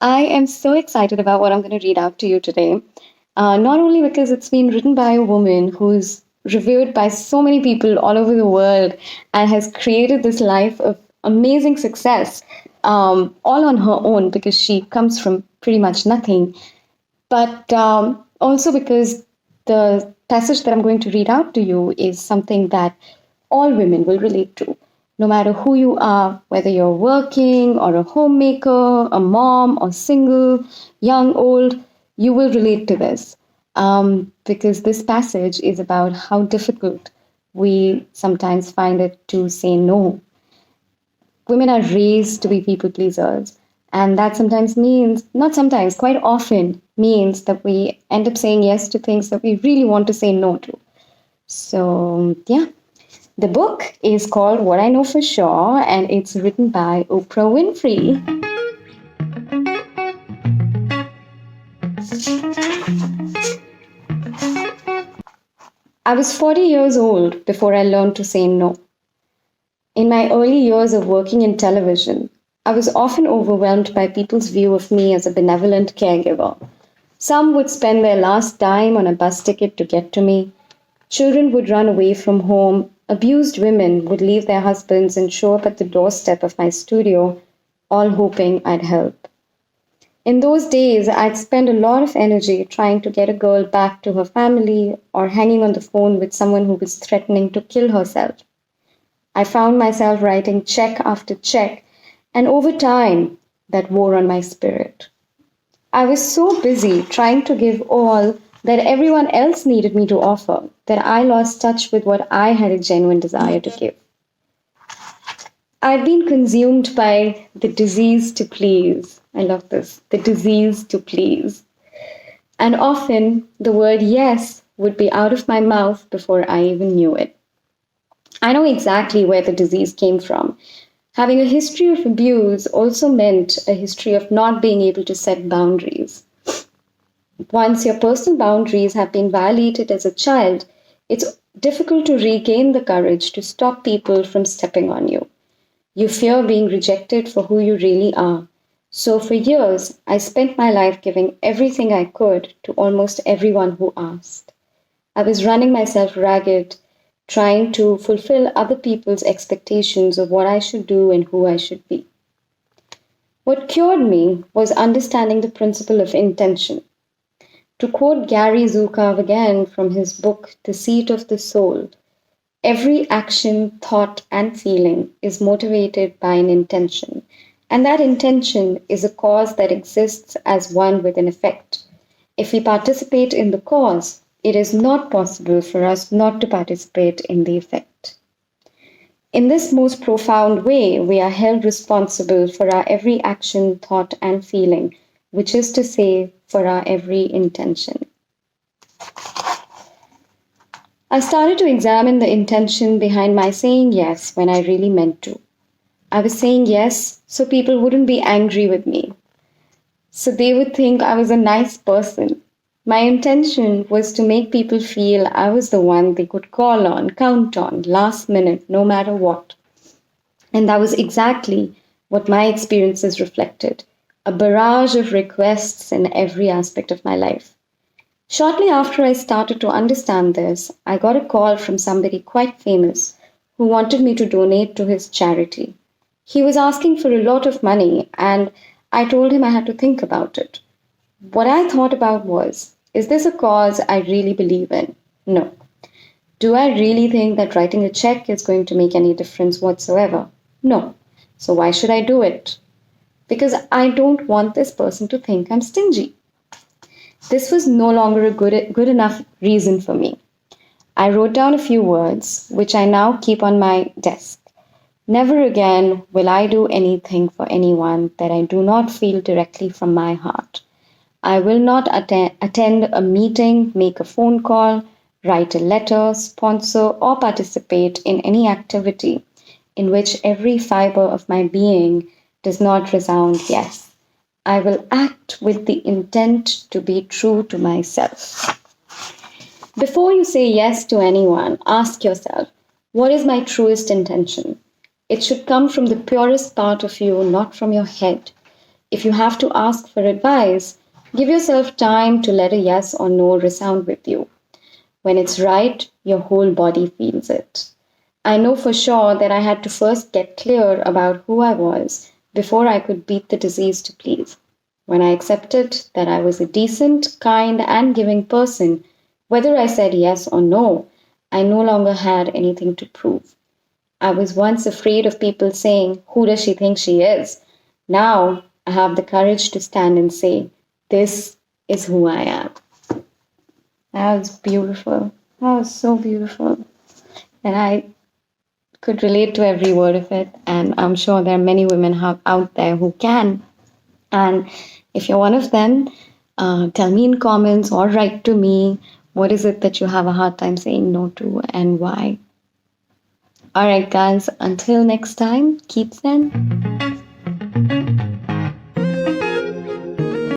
I am so excited about what I'm going to read out to you today. Not only because it's been written by a woman who's revered by so many people all over the world and has created this life of amazing success, all on her own because she comes from pretty much nothing, but also because the passage that I'm going to read out to you is something that all women will relate to, no matter who you are, whether you're working or a homemaker, a mom or single, young, old, you will relate to this. Because this passage is about how difficult we sometimes find it to say no. Women are raised to be people pleasers. And that sometimes means, not sometimes, quite often means that we end up saying yes to things that we really want to say no to. So, yeah. The book is called What I Know for Sure, and it's written by Oprah Winfrey. I was 40 years old before I learned to say no. In my early years of working in television, I was often overwhelmed by people's view of me as a benevolent caregiver. Some would spend their last dime on a bus ticket to get to me. Children would run away from home. Abused women would leave their husbands and show up at the doorstep of my studio, all hoping I'd help. In those days, I'd spend a lot of energy trying to get a girl back to her family or hanging on the phone with someone who was threatening to kill herself. I found myself writing check after check, and over time, that wore on my spirit. I was so busy trying to give all that everyone else needed me to offer that I lost touch with what I had a genuine desire to give. I'd been consumed by the disease to please. I love this. The disease to please. And often the word yes would be out of my mouth before I even knew it. I know exactly where the disease came from. Having a history of abuse also meant a history of not being able to set boundaries. Once your personal boundaries have been violated as a child, it's difficult to regain the courage to stop people from stepping on you. You fear being rejected for who you really are. So for years, I spent my life giving everything I could to almost everyone who asked. I was running myself ragged, trying to fulfill other people's expectations of what I should do and who I should be. What cured me was understanding the principle of intention. To quote Gary Zukav again from his book, The Seat of the Soul, every action, thought, and feeling is motivated by an intention, and that intention is a cause that exists as one with an effect. If we participate in the cause, it is not possible for us not to participate in the effect. In this most profound way, we are held responsible for our every action, thought, and feeling, which is to say, for our every intention. I started to examine the intention behind my saying yes when I really meant to. I was saying yes so people wouldn't be angry with me, so they would think I was a nice person. My intention was to make people feel I was the one they could call on, count on, last minute, no matter what. And that was exactly what my experiences reflected, a barrage of requests in every aspect of my life. Shortly after I started to understand this, I got a call from somebody quite famous who wanted me to donate to his charity. He was asking for a lot of money, and I told him I had to think about it. What I thought about was, is this a cause I really believe in? No. Do I really think that writing a check is going to make any difference whatsoever? No. So why should I do it? Because I don't want this person to think I'm stingy. This was no longer a good enough reason for me. I wrote down a few words, which I now keep on my desk. Never again will I do anything for anyone that I do not feel directly from my heart. I will not attend a meeting, make a phone call, write a letter, sponsor, or participate in any activity in which every fiber of my being does not resound yes. I will act with the intent to be true to myself. Before you say yes to anyone, ask yourself, what is my truest intention? It should come from the purest part of you, not from your head. If you have to ask for advice, give yourself time to let a yes or no resound with you. When it's right, your whole body feels it. I know for sure that I had to first get clear about who I was before I could beat the disease to please. When I accepted that I was a decent, kind, and giving person, whether I said yes or no, I no longer had anything to prove. I was once afraid of people saying, "Who does she think she is?" Now I have the courage to stand and say, "This is who I am." That was beautiful. That was so beautiful. And I could relate to every word of it. And I'm sure there are many women out there who can. And if you're one of them, tell me in comments or write to me what is it that you have a hard time saying no to and why. All right, guys, until next time, keep zen.